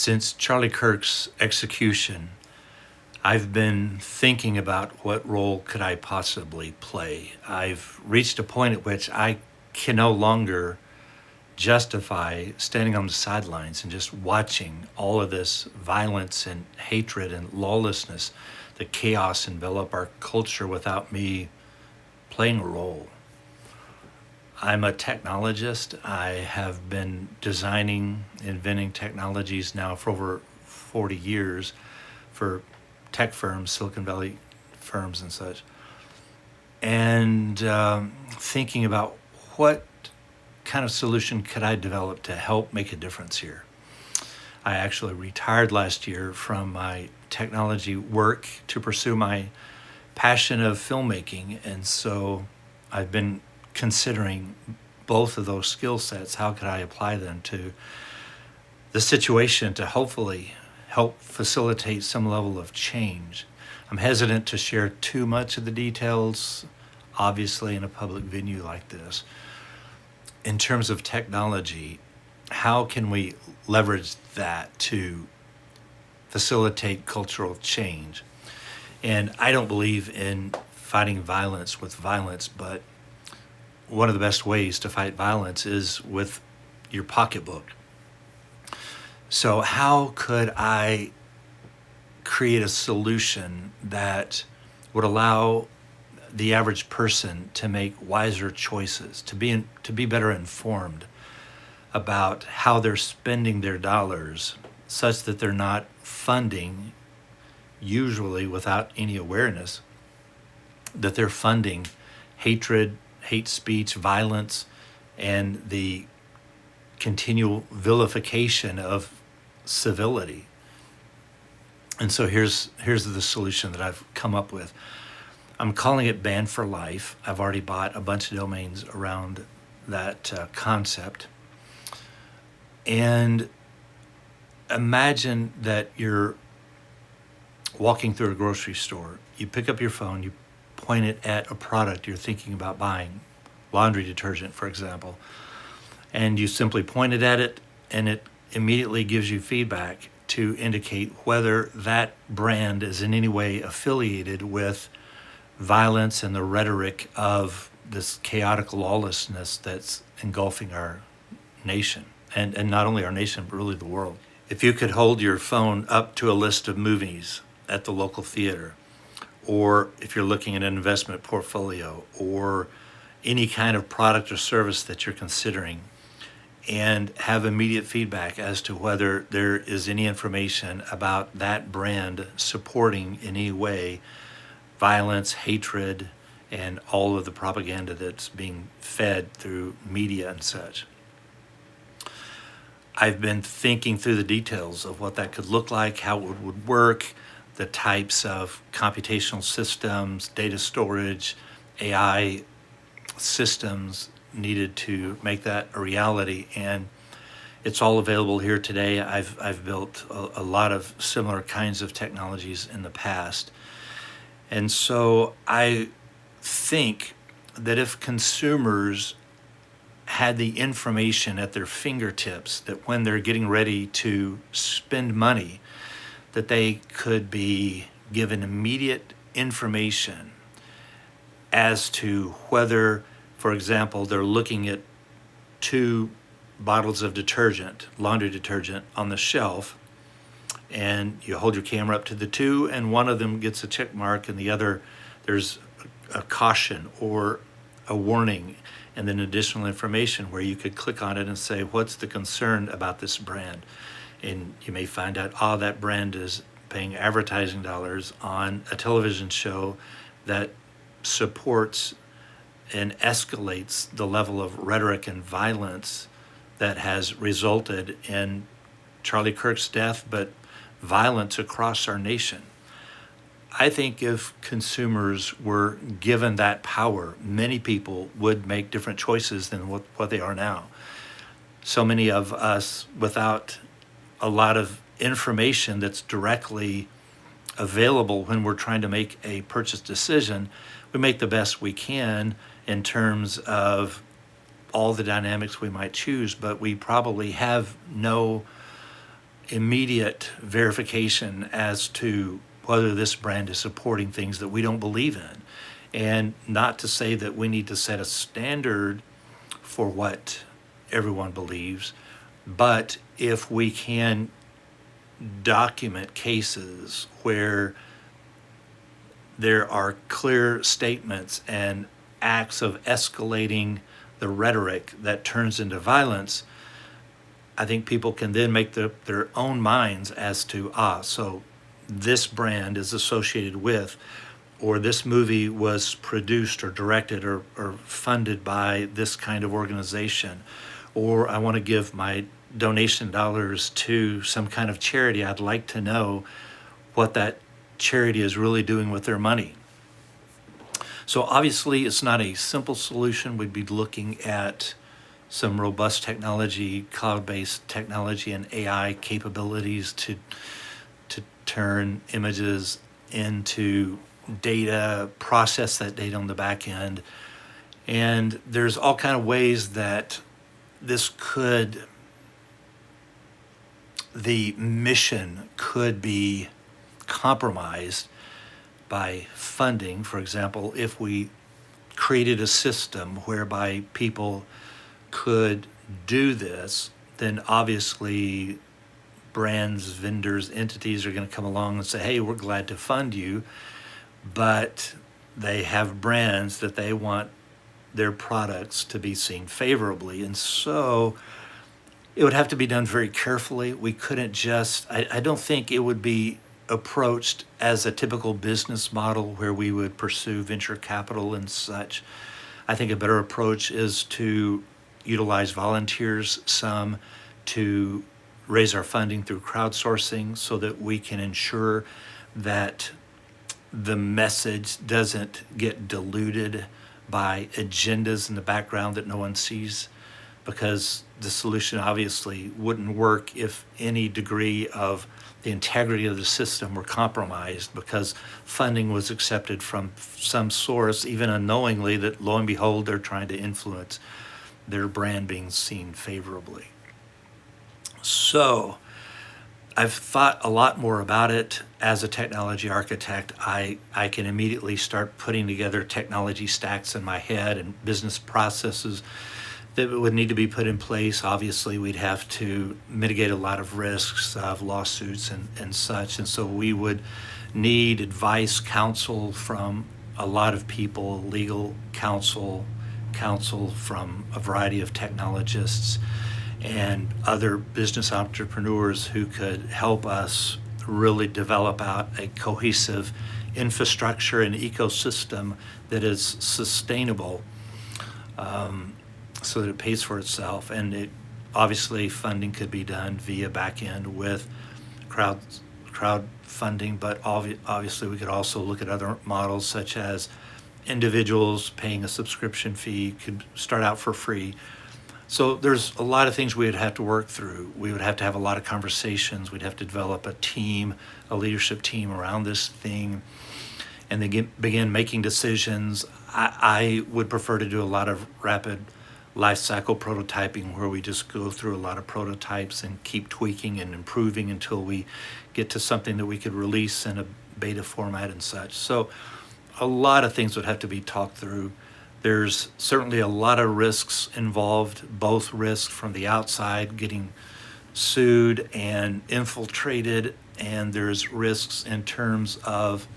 Since Charlie Kirk's execution, I've been thinking about what role could I possibly play. I've reached a point at which I can no longer justify standing on the sidelines and just watching all of this violence and hatred and lawlessness, the chaos envelop our culture without me playing a role. I'm a technologist. I have been designing, inventing technologies now for over 40 years for tech firms, Silicon Valley firms and such. And thinking about what kind of solution could I develop to help make a difference here. I actually retired last year from my technology work to pursue my passion of filmmaking. And so I've been considering both of those skill sets. How could I apply them to the situation to hopefully help facilitate some level of change? I'm hesitant to share too much of the details, obviously, in a public venue like this. In terms of technology, how can we leverage that to facilitate cultural change? And I don't believe in fighting violence with violence, but one of the best ways to fight violence is with your pocketbook. So how could I create a solution that would allow the average person to make wiser choices, to be better informed about how they're spending their dollars, such that they're not funding, usually without any awareness, that they're funding hatred, hate speech, violence, and the continual vilification of civility. And so here's the solution that I've come up with. I'm calling it Banned for Life. I've already bought a bunch of domains around that concept. And imagine that you're walking through a grocery store. You pick up your phone, you point it at a product you're thinking about buying, laundry detergent, for example, and you simply point it at it, and it immediately gives you feedback to indicate whether that brand is in any way affiliated with violence and the rhetoric of this chaotic lawlessness that's engulfing our nation, and not only our nation, but really the world. If you could hold your phone up to a list of movies at the local theater, or if you're looking at an investment portfolio, or any kind of product or service that you're considering, and have immediate feedback as to whether there is any information about that brand supporting in any way violence, hatred, and all of the propaganda that's being fed through media and such. I've been thinking through the details of what that could look like, how it would work, the types of computational systems, data storage, AI systems needed to make that a reality. And it's all available here today. I've built a lot of similar kinds of technologies in the past. And so I think that if consumers had the information at their fingertips, that when they're getting ready to spend money, that they could be given immediate information as to whether, for example, they're looking at 2 bottles of detergent, laundry detergent, on the shelf, and you hold your camera up to the 2, and one of them gets a check mark, and the other, there's a caution or a warning, and then additional information where you could click on it and say, what's the concern about this brand? And you may find out, that brand is paying advertising dollars on a television show that supports and escalates the level of rhetoric and violence that has resulted in Charlie Kirk's death, but violence across our nation. I think if consumers were given that power, many people would make different choices than what they are now. So many of us, without a lot of information that's directly available when we're trying to make a purchase decision, we make the best we can in terms of all the dynamics we might choose, but we probably have no immediate verification as to whether this brand is supporting things that we don't believe in. And not to say that we need to set a standard for what everyone believes, but if we can document cases where there are clear statements and acts of escalating the rhetoric that turns into violence, I think people can then make their own minds as to, so this brand is associated with, or this movie was produced or directed or funded by this kind of organization, or I want to give my donation dollars to some kind of charity. I'd like to know what that charity is really doing with their money. So obviously it's not a simple solution. We'd be looking at some robust technology, cloud-based technology and AI capabilities to turn images into data, process that data on the back end. And there's all kind of ways that the mission could be compromised by funding. For example, if we created a system whereby people could do this, then obviously brands, vendors, entities are going to come along and say, hey, we're glad to fund you, but they have brands that they want their products to be seen favorably. And so it would have to be done very carefully. We couldn't just, I don't think it would be approached as a typical business model where we would pursue venture capital and such. I think a better approach is to utilize volunteers, some to raise our funding through crowdsourcing so that we can ensure that the message doesn't get diluted by agendas in the background that no one sees, because the solution obviously wouldn't work if any degree of the integrity of the system were compromised because funding was accepted from some source, even unknowingly, that lo and behold, they're trying to influence their brand being seen favorably. So I've thought a lot more about it. As a technology architect, I can immediately start putting together technology stacks in my head and business processes that would need to be put in place. Obviously, we'd have to mitigate a lot of risks of lawsuits and such. And so we would need advice, counsel from a lot of people, legal counsel from a variety of technologists and other business entrepreneurs who could help us really develop out a cohesive infrastructure and ecosystem that is sustainable, so that it pays for itself. And obviously funding could be done via back end with crowdfunding, but obviously we could also look at other models such as individuals paying a subscription fee, could start out for free. So there's a lot of things we would have to work through. We would have to have a lot of conversations. We'd have to develop a team, a leadership team around this thing, and then begin making decisions. I would prefer to do a lot of rapid life cycle prototyping where we just go through a lot of prototypes and keep tweaking and improving until we get to something that we could release in a beta format and such. So a lot of things would have to be talked through. There's certainly a lot of risks involved, both risks from the outside, getting sued and infiltrated, and there's risks in terms of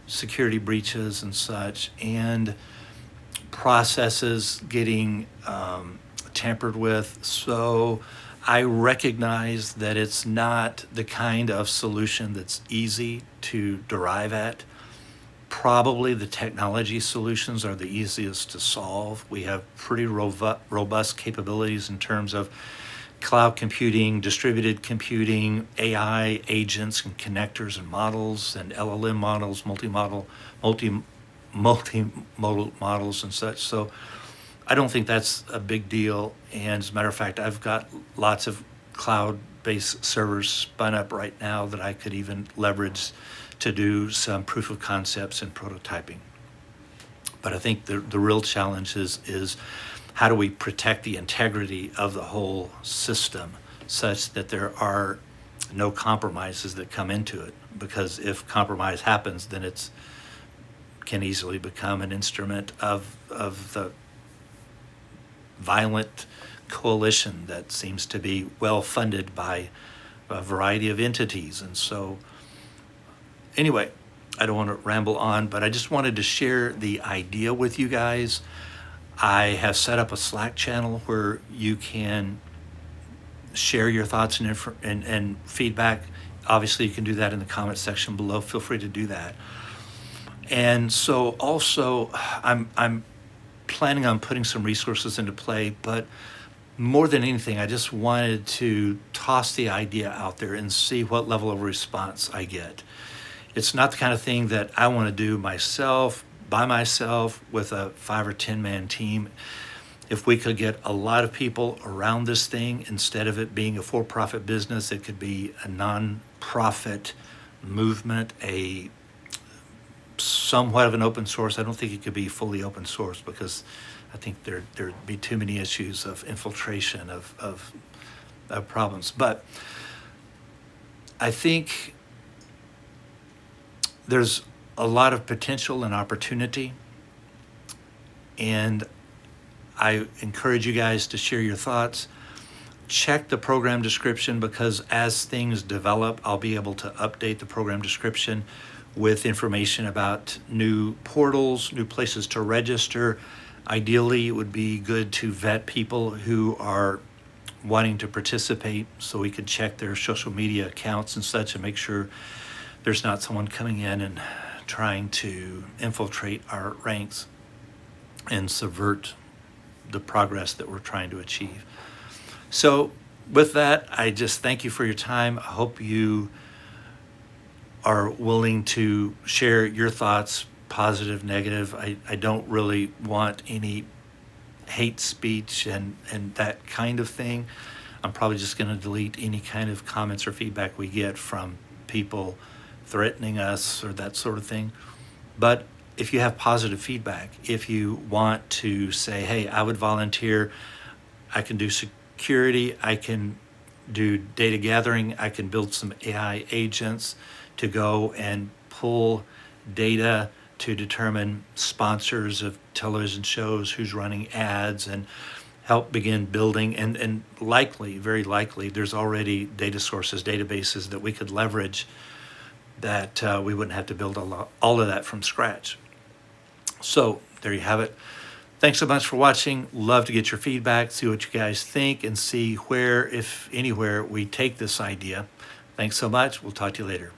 security breaches and such, and processes getting tampered with. So I recognize that it's not the kind of solution that's easy to derive at. Probably the technology solutions are the easiest to solve. We have pretty robust capabilities in terms of cloud computing, distributed computing, AI agents and connectors and models and LLM models, multimodal models and such. So I don't think that's a big deal. And as a matter of fact, I've got lots of cloud-based servers spun up right now that I could even leverage to do some proof of concepts and prototyping. But I think the real challenge is how do we protect the integrity of the whole system such that there are no compromises that come into it, because if compromise happens, then it's can easily become an instrument of the violent coalition that seems to be well funded by a variety of entities. And so, anyway, I don't want to ramble on, but I just wanted to share the idea with you guys. I have set up a Slack channel where you can share your thoughts and feedback. Obviously, you can do that in the comment section below. Feel free to do that. And so also, I'm planning on putting some resources into play, but more than anything, I just wanted to toss the idea out there and see what level of response I get. It's not the kind of thing that I want to do myself, by myself, with a 5 or 10 man team. If we could get a lot of people around this thing, instead of it being a for-profit business, it could be a non-profit movement, a somewhat of an open source. I don't think it could be fully open source, because I think there'd be too many issues of infiltration of problems. But I think there's a lot of potential and opportunity, and I encourage you guys to share your thoughts. Check the program description, because as things develop, I'll be able to update the program description with information about new portals, new places to register. Ideally, it would be good to vet people who are wanting to participate, so we could check their social media accounts and such and make sure there's not someone coming in and trying to infiltrate our ranks and subvert the progress that we're trying to achieve. So with that, I just thank you for your time. I hope you are willing to share your thoughts, positive, negative. I don't really want any hate speech and that kind of thing. I'm probably just going to delete any kind of comments or feedback we get from people threatening us or that sort of thing. But if you have positive feedback, if you want to say, hey, I would volunteer, I can do security, I can do data gathering, I can build some AI agents to go and pull data to determine sponsors of television shows, who's running ads, and help begin building. And likely, very likely, there's already data sources, databases that we could leverage, that we wouldn't have to build all of that from scratch. So there you have it. Thanks so much for watching. Love to get your feedback, see what you guys think, and see where, if anywhere, we take this idea. Thanks so much. We'll talk to you later.